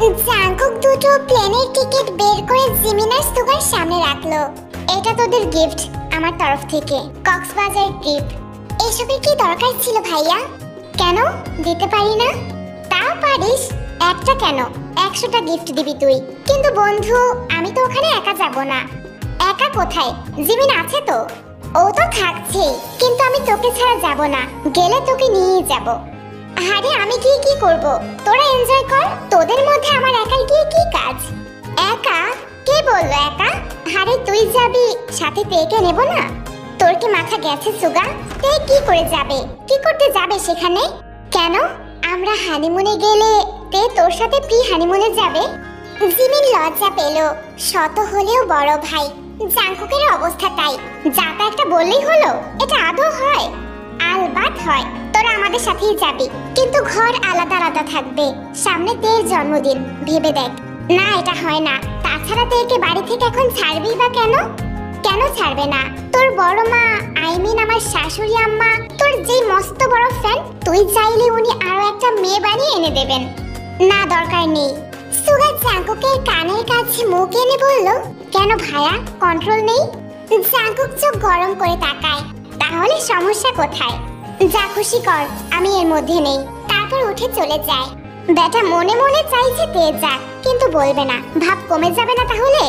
Jungkook দুটো প্লেনের ticket বের করে জিমিন আর সুগার সামনে রাখলো। এটা তোদের গিফট আমার তরফ থেকে, কক্সবাজার ট্রিপ। এসবের কি দরকার ছিল ভাইয়া? কেন দিতে পারি না? তাও পারিস। একটা কেন, 100টা গিফট দিবি তুই। কিন্তু বন্ধু, আমি তো ওখানে একা যাব না। একা কোথায়? জিমিন আছে তো। ও তো থাকছেই, কিন্তু আমি তোকে ছাড়া যাব না। গেলে তোকে নিয়েই যাব। আরে আমি গিয়ে কি করব? তোরা এনজয় কর। তোদের মধ্যে আমার একাই গিয়ে কি কাজ? একা? কে বললো একা? আরে তুই যাবি, সাথে তেকে নেব না? তোর কি মাথা গেছে সুগা? তে কি করে যাবে? কি করতে যাবে সেখানে? কেন আমরা হানিমুনে গেলে তে তোর সাথে প্রি হানিমুনে যাবে? জিমিন লজ্জা পেল। শত হলেও বড় ভাই। জাঙ্কুকের অবস্থা তাই। যাতা একটা বললেই হলো? এটা আদৌ হয়? আলবাত হয়। তোরা আমাদের সাথেই যাবি, কিন্তু ঘর আলাদা আলাদা থাকবে। সামনে তের জন্মদিন, ভেবে দেখ। না, এটা হয় না। তাছাড়া তেকে বাড়ি থেকে এখন ছাড়বি বা কেন? কেন ছাড়বে না? তোর বড় মা, আমার শাশুড়ি আম্মা তোর যে মস্ত বড় ফ্যান, তুই চাইলে উনি আরো একটা মেয়ে বানিয়ে এনে দেবেন। না, দরকার নেই। সুগার জাঙ্কুকের কানের কাছে মুখ এনে বলল, কেন ভাইয়া, কন্ট্রোল নেই? জাঙ্কুক চোখ গরম করে তাকায়। তাহলে সমস্যা কোথায়? যা খুশি কর, আমি এর মধ্যে নেই। তারপর উঠে চলে যায়। বেটা মনে মনে চাইছে তে যাক, কিন্তু বলবে না। ভাব কমে যাবে না তাহলে?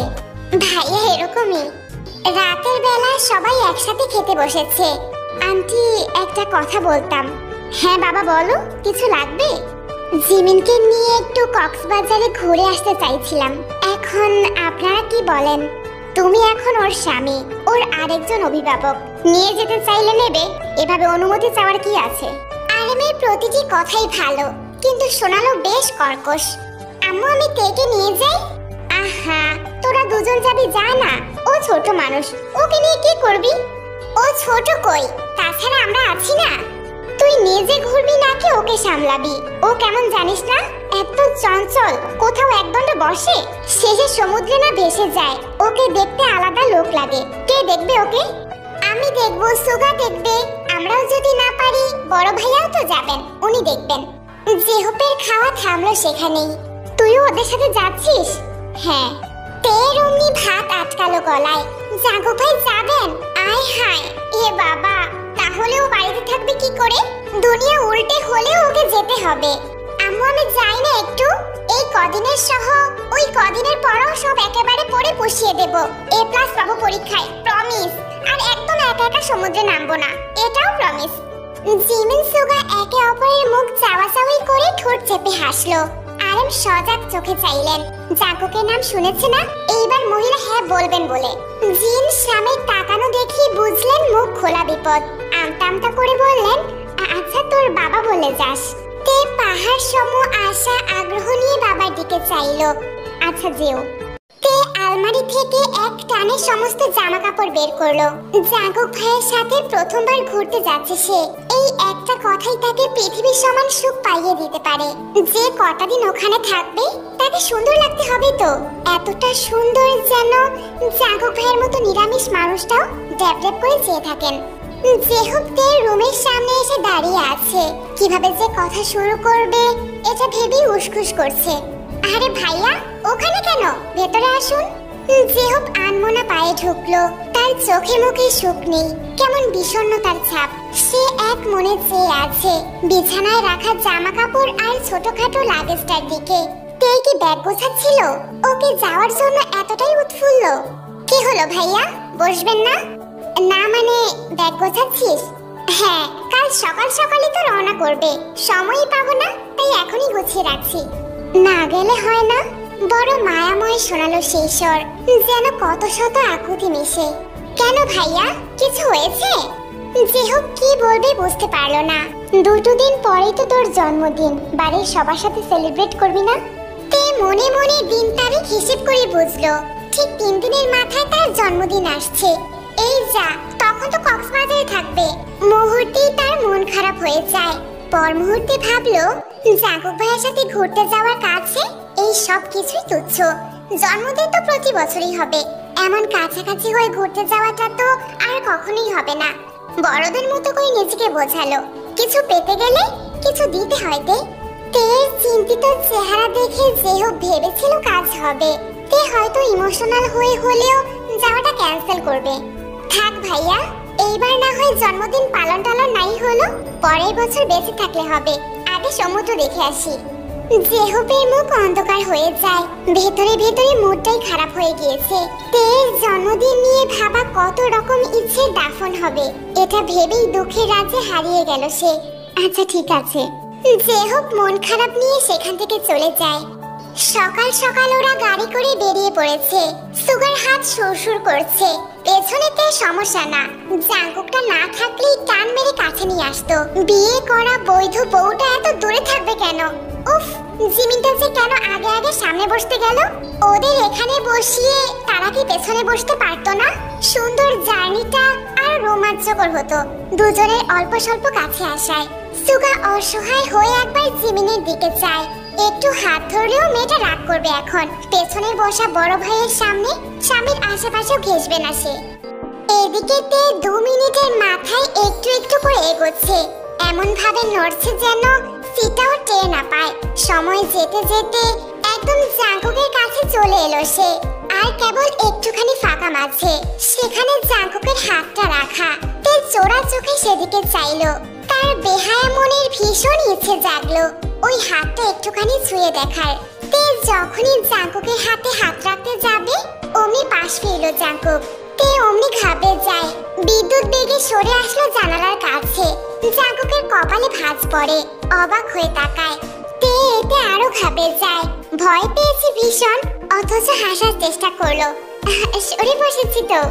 ভাইয়া এরকমই। রাতের বেলা সবাই একসাথে খেতে বসেছে। আন্টি, একটা কথা বলতাম। হ্যাঁ বাবা বলো, কিছু লাগবে? জিমিনকে নিয়ে একটু কক্সবাজারে ঘুরে আসতে চাইছিলাম। এখন আপনারা কি বলেন? তুমি এখন ওর স্বামী, ওর আরেকজন অভিভাবক। নিয়ে যেতে চাইলে নেবে, এভাবে অনুমতি চাওয়ার কি আছে? আরেমের প্রতিটি কথাই ভালো, কিন্তু শোনালো বেশ কর্কশ। আম্মু, আমি তেকে নিয়ে যাই? আহা, তোরা দুজন যাবি, যা না। ও ছোট মানুষ, ওকে নিয়ে কি করবি? ও ছোট কই, তাছাড়া আমরা আছি না। তুই নিজে ঘুরবি নাকি ওকে সামলাবি? ও কেমন জানিস না, এত চঞ্চল, কোথাও একদণ্ড বসে, শেষে সমুদ্রে না ভেসে যায়। ওকে দেখতে আলাদা লোক লাগে। কে দেখবে ওকে? আমি দেখবো, সুগা দেখবে। আমরাও যদি না পারি, বড় ভাইয়াও তো যাবেন, উনি দেখবেন। জেহপের খাওয়া থামলো সেখানেই। তুইও ওদের সাথে যাচ্ছিস? হ্যাঁ। তের অমনি ভাত আটকালো গলায়। জাগো ভাই যাবেন? আয় হায়, এ বাবা, তাহলে ও বাড়িতে থাকবে কি করে? দুনিয়া উল্টে হলেও ওকে যেতে হবে। আম্মু, আমি যাই না একটু? এই কদিনের সহ ওই কদিনের পরও সব একেবারে পড়ে পুষিয়ে দেব। A+ পাবো পরীক্ষায়, প্রমিস। আর একদম একা একা সমুদ্রে নামবো না, এটাও প্রমিস। জিমিন সুগা একে অপরের মুখ চাওয়াচাওয়ি করে ঠোঁট চেপে হাসলো। আরেম সজাগ চোখে চাইলেন। জাঙ্কুকের নাম শুনেছে না, এইবার মহিলা হ্যাঁ বলবেন বলে। জিন স্বামীর তাকানো দেখি বুঝলেন মুখ খোলা বিপদ। আমতা আমতা করে বললেন, আচ্ছা তোর বাবা বলে যাস। তে পাহাড় সম আশা আগ্রহ নিয়ে বাবার দিকে চাইলো। আচ্ছা যেও। তে আলমারি থেকে এক টানে সমস্ত জামা কাপড় বের করলো। জাঙ্কুক ভাইয়ের সাথে প্রথমবার ঘুরতে যাচ্ছে সে। এই একটা কথাই তাকে পৃথিবীর সমান সুখ পাইয়ে দিতে পারে। যে কটা দিন ওখানে থাকবে তাকে সুন্দর লাগতে হবে তো। এতটা সুন্দর যেন জাঙ্কুক ভাইয়ের মতো নিরামিষ মানুষটাও ড্যাব ড্যাব করে চেয়ে থাকেন। জেহুব তের রুমের সামনে এসে দাঁড়িয়ে আছে। কিভাবে যে কথা শুরু করবে এটা ভেবেই উসখুস করছে। আরে ভাইয়া, ওখানে কেন? ভেতরে আসুন। জেহুব আনমনা পায়ে ঢুকলো। তার চোখে মুখে সুখ নেই, কেমন বিষণ্ণতার ছাপ। সে এক মনে চেয়ে আছে বিছানায় রাখা জামা কাপড় আর ছোটখাটো লাগেজটার দিকে। তে কি ব্যাগ গোছাচ্ছিল? ওকে যাওয়ার জন্য এতটাই উৎফুল্ল? কি হলো ভাইয়া, বসবেন না? না মানে ব্যাগ গোছাচ্ছিস? হ্যাঁ, কাল সকাল সকালই তো রওনা করবে, সময়ই পাবো না, তাই এখনই গুছিয়ে রাখছি। না গেলে হয় না? বড় মায়াময় শোনালো সেই স্বর, যেন কত শত আকুতি মিশে। কেন ভাইয়া, কিছু হয়েছে? জেহুব কি বলবে বুঝতে পারলো না। দুটো দিন পরেই তো তোর জন্মদিন, বাড়ির সবার সাথে সেলিব্রেট করবি না? তে মনে মনে দিন তারিখ হিসেব করে বুঝলো ঠিক 3 দিনের মাথায় তার জন্মদিন আসছে। এই যা, তখন তো কক্সবাজারে থাকবে। মুহূর্তেই তার মন খারাপ হয়ে যায়। পর মুহূর্তে ভাবলো, জাঙ্কুক ভাইয়ের সাথে ঘুরতে যাওয়ার কাছে এই সব কিছুই তুচ্ছ। জন্মদিন তো প্রতি বছরই হবে, এমন কাছাকাছি হয়ে ঘুরতে যাওয়াটা তো আর কখনোই হবে না। বড়দের মতো করে নিজেকে বোঝালো, কিছু পেতে গেলে কিছু দিতে হয়। তের চিন্তিত চেহারা দেখে জেহব ভেবেছিল কাজ হবে। তে হয়তো ইমোশনাল হয়ে হলেও যাওয়াটা ক্যান্সেল করবে। থাক ভাইয়া, এইবার না হয় জন্মদিন পালন টালন নাই হলো, পরের বছর বেঁচে থাকলে হবে। আগে সমুদ্র দেখে আসি। জেহবের মুখ অন্ধকার হয়ে যায়। ভেতরে ভেতরে মুডটাই খারাপ হয়ে গিয়েছে। তের জন্মদিন নিয়ে ভাবা কত রকম ইচ্ছে দাফন হবে, এটা ভেবেই দুঃখের রাজ্যে হারিয়ে গেল সে। আচ্ছা ঠিক আছে। জেহব মন খারাপ নিয়ে সেখান থেকে চলে যায়। সকাল সকাল ওরা গাড়ি করে বেরিয়ে পড়েছে। সুগার হাত সুরসুর করছে। পেছনেতে সমস্যা না, জাঙ্কুকটা না থাকলেই টান মেরে কাছে নিয়ে আসতো। বিয়ে করা বৈধ বউটা এত দূরে থাকবে কেন? উফ, জিমিনটা যে কেন আগে আগে সামনে বসতে গেল? ওদের এখানে বসিয়ে তারা কি পেছনে বসতে পারতো না? সুন্দর জার্নিটা আর রোমাঞ্চকর হতো দুজনের অল্প স্বল্প কাছে আসায়। সুগা অসহায় হয়ে একবার জিমিনের দিকে চায়। একটু হাত ধরলেও মেয়েটা রাগ করবে এখন। পেছনে বসা বড় ভাইয়ের সামনে স্বামীর আশেপাশেও ঘেসবে না সে। এদিকে তে 2 মিনিটের মাথায় একটু একটু করে এগোচ্ছে, এমন ভাবে নড়ছে যেন সিটাও টের না পায়। সময় যেতে যেতে একদম জাঙ্কুকের কাছে চলে এলো সে। আর কেবল একটুখানি ফাঁকা মাঝে সেখানে জাঙ্কুকের হাতটা রাখা। তে চোরা চোখে সেদিকে চাইলো। তার বেহায়া মনের ভীষণ ইচ্ছে জাগলো ওই হাতটা একটুখানি ছুঁয়ে দেখার। তে যখনই জাঙ্কুকের হাতে হাত রাখতে যাবে অমনি পাশ ফিরল জাঙ্কুক। তে অমনি ঘাবড়ে যায়। বিদ্যুৎ বেগে সরে আসলো জানালার কাছে। জাঙ্কুকের কপালে ভাঁজ পড়ে, অবাক হয়ে তাকায়। তে এতে আরো ঘাবড়ে যায়। ভয় পেয়েছে ভীষণ, অথচ হাসার চেষ্টা করলো। সরে বসেছি তো।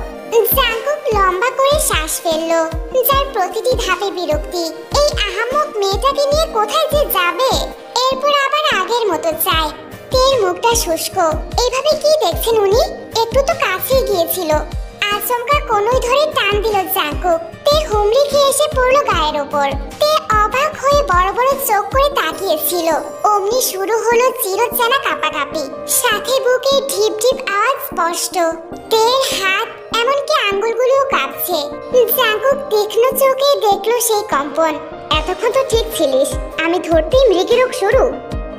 জাঙ্কুক লম্বা করে শ্বাস ফেললো, যার প্রতিটি ধাপে বিরক্তি। এই আহাম্মক মেয়েটাকে নিয়ে কোথায় যে যাবে? এরপর আবার আগের মতো চায়। তের মুখটা শুষ্ক। এইভাবে কি দেখছেন উনি? একটু তো কাছেই গিয়েছিল। আচমকা কোনোই ধরে টান দিল জাঙ্কুক। তে হুমড়ি খেয়ে এসে পড়লো গায়ের ওপর। তে অবাক হয়ে বড় বড় চোখ করে তাকিয়েছিল। অমনি শুরু হলো চিরচেনা কাঁপাকাঁপি, সাথে বুকে ঢিপ ঢিপ আওয়াজ স্পষ্ট। তের হাত এমনকি আঙ্গুলগুলোও কাঁপছে। জাঙ্কুক তীক্ষ্ণ চোখে দেখলো সেই কম্পন। এতক্ষণ তো ঠিক ছিলিস, আমি ধরতেই মৃগীরোগ শুরু।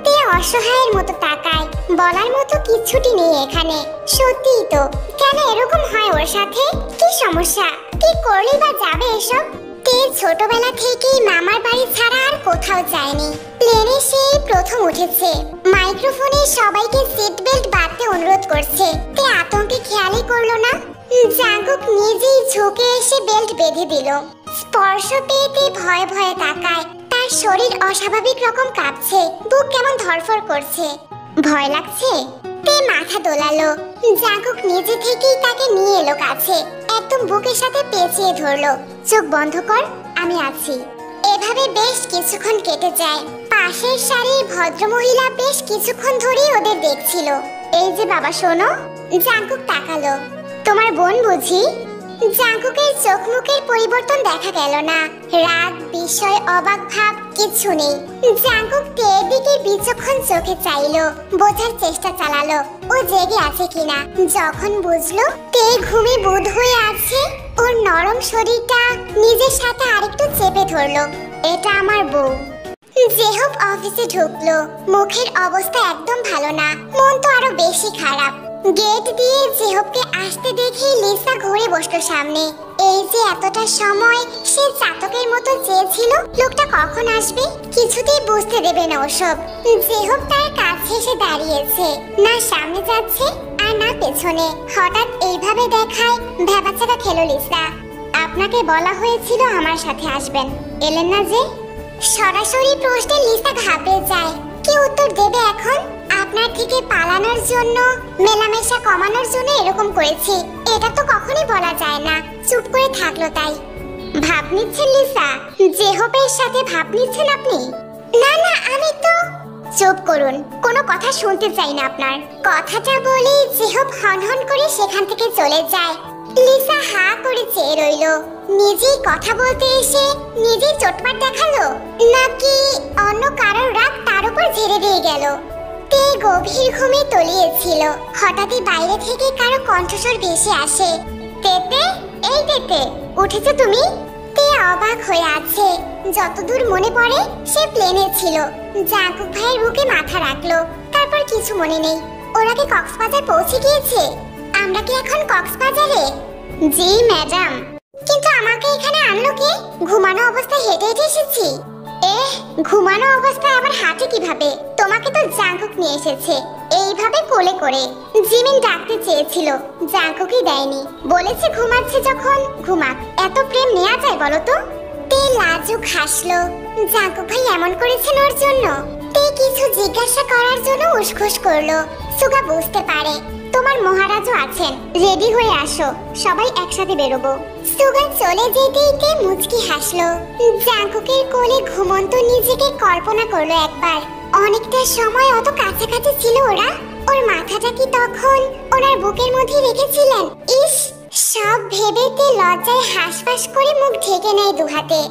তে অসহায়ের মতো তাকায়। বলার মতো কিচ্ছুটি নেই এখানে। সত্যিই তো, কেন এরকম হয় ওর সাথে? কি সমস্যা? কি করলেই বা যাবে এসব? তে ছোটবেলা থেকেই মামার বাড়ি ছাড়া আর কোথাও যায়নি। প্লেনে সেই প্রথম উঠেছে। মাইক্রোফোনে সবাইকে সিট বেল্ট বাঁধতে অনুরোধ করছে। তে আতঙ্কে খেয়ালই করলো না। জাঙ্কুক নিজেই ঝুঁকে এসে বেল্ট বেঁধে দিল। স্পর্শ পেয়ে তে ভয়ে ভয়ে তাকায়। তার শরীর অস্বাভাবিক রকম কাঁপছে, বুক কেমন ধড়ফড় করছে। ভয় লাগছে? তে মাথা দোলালো। জাঙ্কুক নিজে থেকেই তাকে নিয়ে এলো কাছে, একদম বুকের সাথে পেঁচিয়ে ধরলো। চোখ বন্ধ কর, আমি আছি। এভাবে বেশ কিছুক্ষণ কেটে যায়। পাশের সারির ভদ্রমহিলা বেশ কিছুক্ষণ ধরেই ওদের দেখছিল। এই যে বাবা শোনো। জাঙ্কুক তাকালো। তোমার বোন বুঝি? জাঙ্কুকের চোখ মুখের পরিবর্তন দেখা গেল না। রাগ, বিস্ময়, অবাক ভাব কিছু নেই। জাঙ্কুক তের দিকে বিচক্ষণ চোখে চাইলো, বোঝার চেষ্টা চালালো ও জেগে আছে কিনা। যখন বুঝলো তে ঘুমে বুঁদ হয়ে আছে, ওর নরম শরীরটা নিজের সাথে আরেকটু চেপে ধরলো। এটা আমার বউ। জেহব অফিসে ঢুকলো। মুখের অবস্থা একদম ভালো না, মন তো আরো বেশি খারাপ। গেট দিয়ে জেহবকে আসতে দেখে লিসা ঘুরে বসলো সামনে। এই যে এতটা সময় সে চাতকের মতো চেয়েছিল লোকটা কখন আসবে, কিছুতেই বুঝতে দেবে না ওসব। জেহব তার কাছে এসে দাঁড়িয়েছে, না সামনে যাচ্ছে আর না পেছনে। হঠাৎ এইভাবে দেখায় ভ্যাবাচাকা খেলো লিসা। আপনাকে বলা হয়েছিল আমার সাথে আসবেন, এলেন না যে? সরাসরি প্রশ্নে লিসা ঘাবড়ে যায়। কি উত্তর দেবে এখন? আপনার থেকে পালানোর জন্য, মেলামেশা কমানোর জন্য এরকম করেছি, এটা তো কখনোই বলা যায় না। চুপ করে থাকলো তাই। ভাব নিচ্ছেন লিসা? জেহবের সাথে ভাব নিচ্ছেন আপনি? না না, আমি তো। চুপ করুন, কোনো কথা শুনতে চাই না আপনার। কথাটা বলেই জেহব হনহন করে সেখান থেকে চলে যায়। লিসা হা করে চেয়ে রইল। নিজেই কথা বলতে এসে নিজেই চোটপাট দেখালো, নাকি অন্য কারোর রাগ তার উপর ঝেড়ে দিয়ে গেল? তে গভীর ঘুমে তলিয়েছিল। হঠাৎই বাইরে থেকে কারো কণ্ঠস্বর ভেসে আসে। তেতে, এই তেতে, উঠেছো তুমি? তে অবাক হয়ে আছে। যতদূর মনে পড়ে সে প্লেনে ছিল, জাঙ্কুক ভাইয়ের বুকে মাথা রাখলো, তারপর কিছু মনে নেই। ওরা কি কক্সবাজার পৌঁছে গিয়েছে? আমরা কি এখন কক্সবাজারে? জি ম্যাডাম। কিন্তু আমাকে এখানে আনলো কে? ঘুমানো অবস্থায় হেঁটে হেঁটে এসেছি। ঘুমানো অবস্থায় আবার হাঁটে কিভাবে? তোমাকে তো জাঙ্কুক নিয়ে এসেছে, এইভাবে কোলে করে। জিমিন ডাকতে চেয়েছিল, জাঙ্কুকই দেয়নি, বলেছে ঘুমাচ্ছে যখন ঘুমাক। এত প্রেম নেওয়া যায় বলো তো? তে লাজুক হাসলো। জাঙ্কুক ভাই এমন করেছেন ওর জন্য? তে কিছু জিজ্ঞাসা করার জন্য উসখুস করলো। সুগা বুঝতে পারে তোমার মহারাজও আছেন, রেডি হয়ে আসো, সবাই একসাথে বেরোবো। সুগা চলে যেতেই তে মুচকি হাসলো। জাঙ্কুকের কোলে ঘুমন্ত নিজেকে কল্পনা করলো একবার। অনেকটা সময় অত কাছাকাছি ছিল ওরা। ওর মাথাটা কি তখন ওনার বুকের মধ্যে রেখেছিলেন? ইস, সব ভেবে তে লজ্জায় হাঁসফাঁস করে মুখ ঢেকে নেয় দুহাতে।